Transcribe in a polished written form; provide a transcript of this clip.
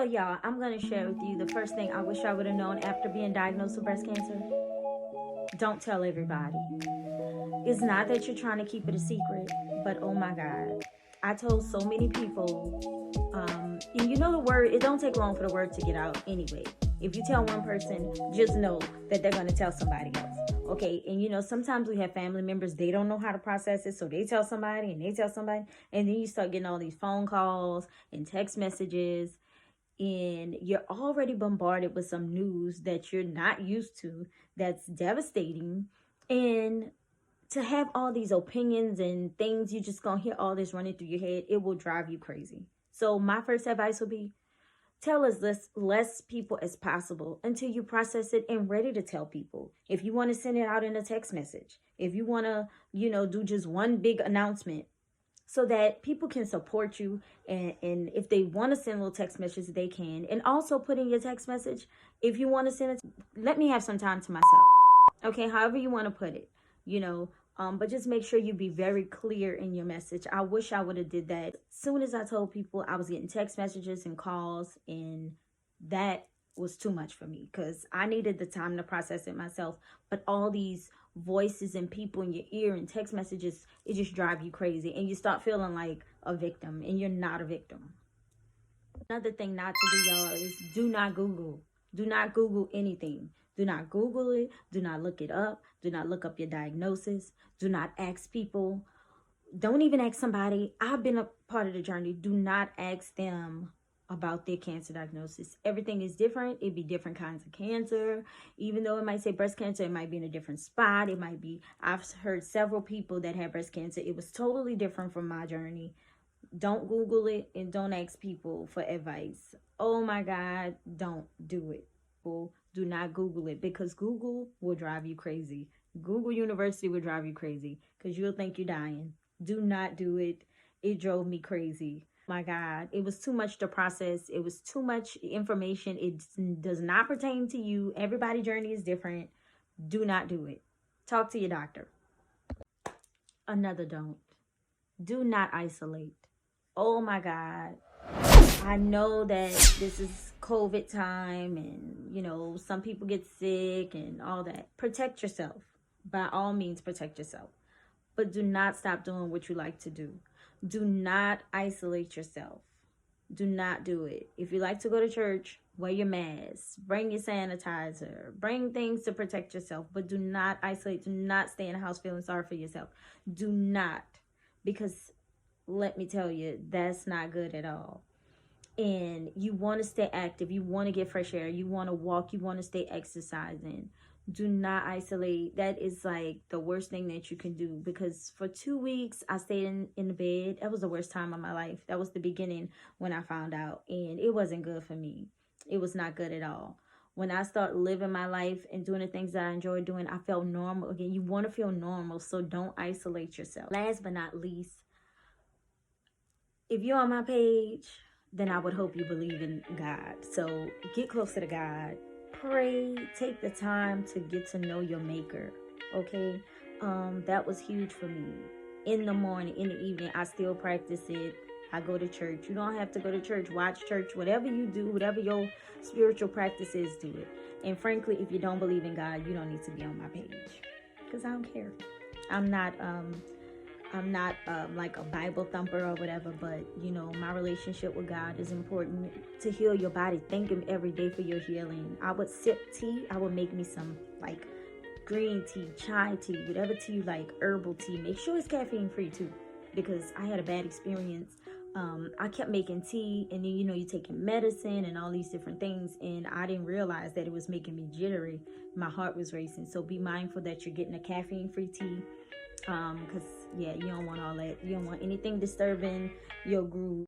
So y'all, I'm gonna share with you the first thing I wish I would have known after being diagnosed with breast cancer. Don't tell everybody. It's not that you're trying to keep it a secret, but oh my God, I told so many people. And you know the word, it don't take long for the word to get out anyway. If you tell one person, just know that they're gonna tell somebody else. Okay, and you know, sometimes we have family members, they don't know how to process it, so they tell somebody and they tell somebody, and then you start getting all these phone calls and text messages, and you're already bombarded with some news that you're not used to, that's devastating. And to have all these opinions and things, you just gonna hear all this running through your head, it will drive you crazy. So my first advice would be, tell as less people as possible until you process it and ready to tell people. If you want to send it out in a text message, if you want to, do just one big announcement, so that people can support you, and if they want to send little text messages, they can. And also put in your text message, if you want to send it, let me have some time to myself. Okay, however you want to put it, but just make sure you be very clear in your message. I wish I would have did that. As soon as I told people, I was getting text messages and calls, and that was too much for me because I needed the time to process it myself. But all these voices and people in your ear and text messages, it just drive you crazy, and you start feeling like a victim, and you're not a victim. Another thing not to do, y'all, is do not Google. Do not Google anything. Do not Google it. Do not look it up. Do not look up your diagnosis. Do not ask people. Don't even ask somebody. I've been a part of the journey. Do not ask them about their cancer diagnosis. Everything is different. It'd be different kinds of cancer. Even though it might say breast cancer, it might be in a different spot. It might be, I've heard several people that had breast cancer. It was totally different from my journey. Don't Google it, and don't ask people for advice. Oh my God, don't do it. Do not Google it, because Google will drive you crazy. Google University will drive you crazy because you'll think you're dying. Do not do it. It drove me crazy. My God, it was too much to process. It was too much information. It does not pertain to you. Everybody's journey is different. Do not do it. Talk to your doctor. Another don't. Do not isolate. Oh my God. I know that this is COVID time, and some people get sick and all that. Protect yourself. By all means, protect yourself. But do not stop doing what you like to do. Do not isolate yourself. Do not do it. If you like to go to church, wear your mask, bring your sanitizer, bring things to protect yourself, but do not isolate. Do not stay in the house feeling sorry for yourself. Do not, because let me tell you, that's not good at all. And you want to stay active, you want to get fresh air, you want to walk, you want to stay exercising. Do not isolate. That is like the worst thing that you can do, because for 2 weeks I stayed in the bed. That was the worst time of my life. That was the beginning when I found out, and it wasn't good for me. It was not good at all. When I start living my life and doing the things that I enjoy doing, I felt normal again. You want to feel normal, so don't isolate yourself. Last but not least, if you're on my page, then I would hope you believe in God. So get closer to God. Pray. Take the time to get to know your maker. Okay? That was huge for me. In the morning, in the evening, I still practice it. I go to church. You don't have to go to church. Watch church. Whatever you do, whatever your spiritual practice is, do it. And frankly, if you don't believe in God, you don't need to be on my page, because I don't care. I'm not like a Bible thumper or whatever, but my relationship with God is important to heal your body. Thank Him every day for your healing. I would sip tea. I would make me some like green tea, chai tea, whatever tea you like, herbal tea. Make sure it's caffeine free too, because I had a bad experience. I kept making tea, and then you're taking medicine and all these different things, and I didn't realize that it was making me jittery. My heart was racing. So be mindful that you're getting a caffeine free tea. Because you don't want all that. You don't want anything disturbing your groove.